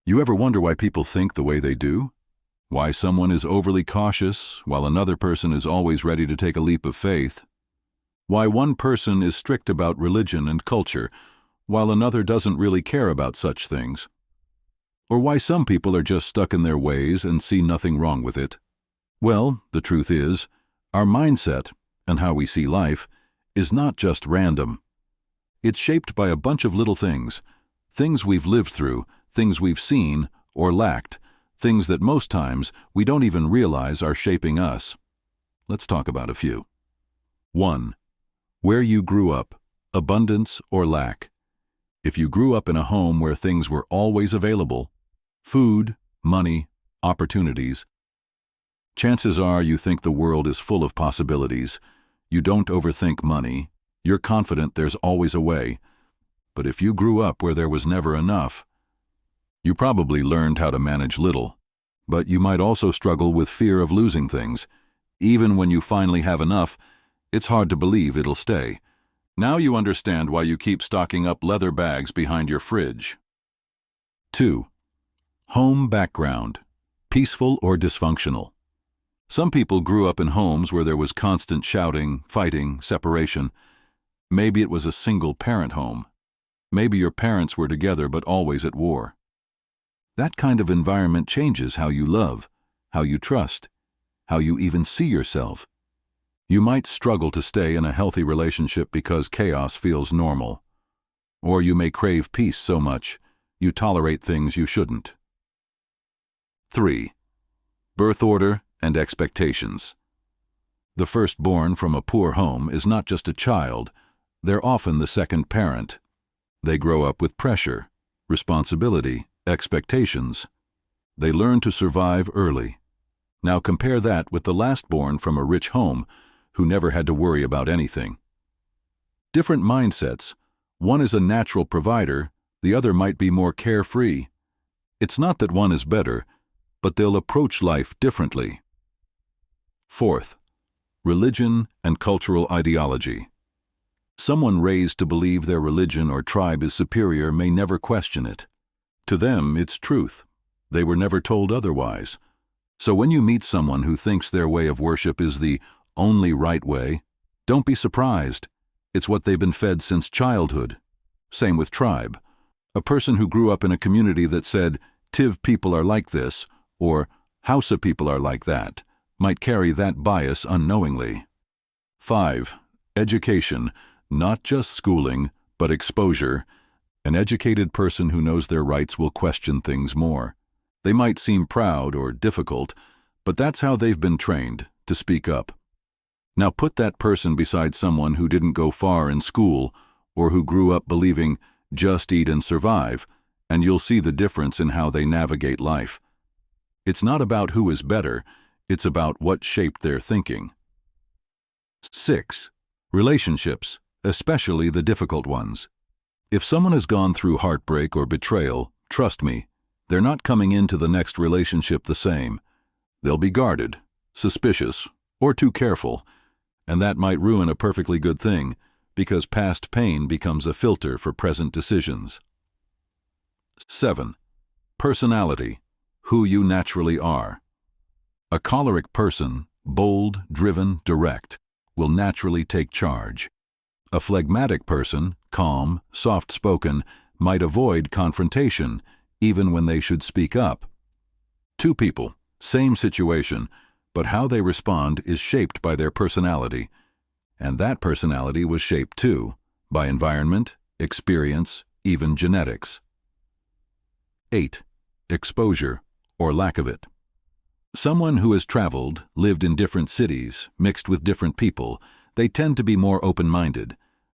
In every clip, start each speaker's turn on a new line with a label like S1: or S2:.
S1: You ever wonder why people think the way they do? Why someone is overly cautious while another person is always ready to take a leap of faith? Why one person is strict about religion and culture while another doesn't really care about such things? Or why some people are just stuck in their ways and see nothing wrong with it? Well, the truth is, our mindset, and how we see life, is not just random. It's shaped by a bunch of little things we've lived through, things we've seen or lacked, things that most times we don't even realize are shaping us. Let's talk about a few. 1. Where you grew up, abundance or lack. If you grew up in a home where things were always available, food, money, opportunities, chances are you think the world is full of possibilities. You don't overthink money. You're confident there's always a way. But if you grew up where there was never enough, you probably learned how to manage little. But you might also struggle with fear of losing things. Even when you finally have enough, it's hard to believe it'll stay. Now you understand why you keep stocking up leather bags behind your fridge. 2. Home background, peaceful or dysfunctional. Some people grew up in homes where there was constant shouting, fighting, separation. Maybe it was a single-parent home. Maybe your parents were together but always at war. That kind of environment changes how you love, how you trust, how you even see yourself. You might struggle to stay in a healthy relationship because chaos feels normal. Or you may crave peace so much, you tolerate things you shouldn't. 3. Birth order and expectations. The firstborn from a poor home is not just a child, they're often the second parent. They grow up with pressure, responsibility, expectations. They learn to survive early. Now compare that with the lastborn from a rich home who never had to worry about anything. Different mindsets. One is a natural provider, the other might be more carefree. It's not that one is better, but they'll approach life differently. 4th, religion and cultural ideology. Someone raised to believe their religion or tribe is superior may never question it. To them, it's truth. They were never told otherwise. So when you meet someone who thinks their way of worship is the only right way, don't be surprised. It's what they've been fed since childhood. Same with tribe. A person who grew up in a community that said, "Tiv people are like this," or "Hausa people are like that," might carry that bias unknowingly. 5. Education, not just schooling, but exposure. An educated person who knows their rights will question things more. They might seem proud or difficult, but that's how they've been trained, to speak up. Now put that person beside someone who didn't go far in school or who grew up believing just eat and survive, and you'll see the difference in how they navigate life. It's not about who is better, it's about what shaped their thinking. 6. Relationships, especially the difficult ones. If someone has gone through heartbreak or betrayal, trust me, they're not coming into the next relationship the same. They'll be guarded, suspicious, or too careful, and that might ruin a perfectly good thing, because past pain becomes a filter for present decisions. 7. Personality, who you naturally are. A choleric person, bold, driven, direct, will naturally take charge. A phlegmatic person, calm, soft-spoken, might avoid confrontation, even when they should speak up. Two people, same situation, but how they respond is shaped by their personality. And that personality was shaped too, by environment, experience, even genetics. 8. Exposure, or lack of it. Someone who has traveled, lived in different cities, mixed with different people, they tend to be more open-minded.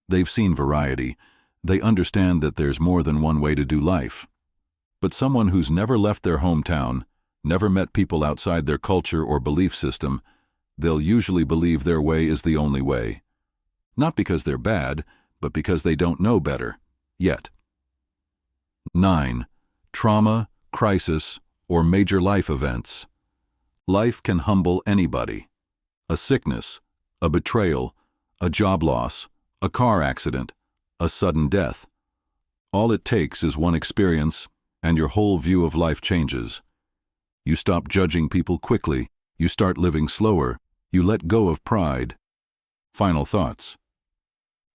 S1: They've seen variety. They understand that there's more than one way to do life. But someone who's never left their hometown, never met people outside their culture or belief system, they'll usually believe their way is the only way. Not because they're bad, but because they don't know better, yet. 9. Trauma, crisis, or major life events. Life can humble anybody. A sickness, a betrayal, a job loss, a car accident, a sudden death. All it takes is one experience, and your whole view of life changes. You stop judging people quickly, you start living slower, you let go of pride. Final thoughts.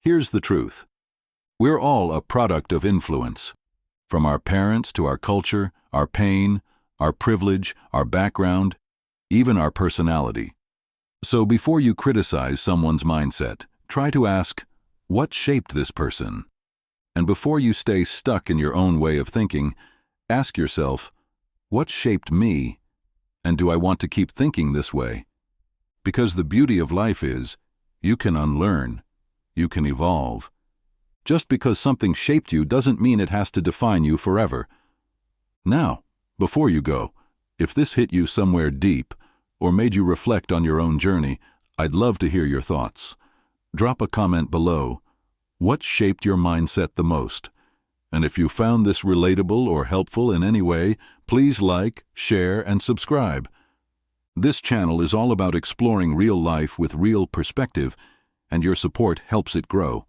S1: Here's the truth. We're all a product of influence. From our parents to our culture, our pain, our privilege, our background, even our personality. So before you criticize someone's mindset, try to ask, what shaped this person? And before you stay stuck in your own way of thinking, ask yourself, what shaped me? And do I want to keep thinking this way? Because the beauty of life is, you can unlearn, you can evolve. Just because something shaped you doesn't mean it has to define you forever. Now, before you go, if this hit you somewhere deep, or made you reflect on your own journey, I'd love to hear your thoughts. Drop a comment below. What shaped your mindset the most? And if you found this relatable or helpful in any way, please like, share, and subscribe. This channel is all about exploring real life with real perspective, and your support helps it grow.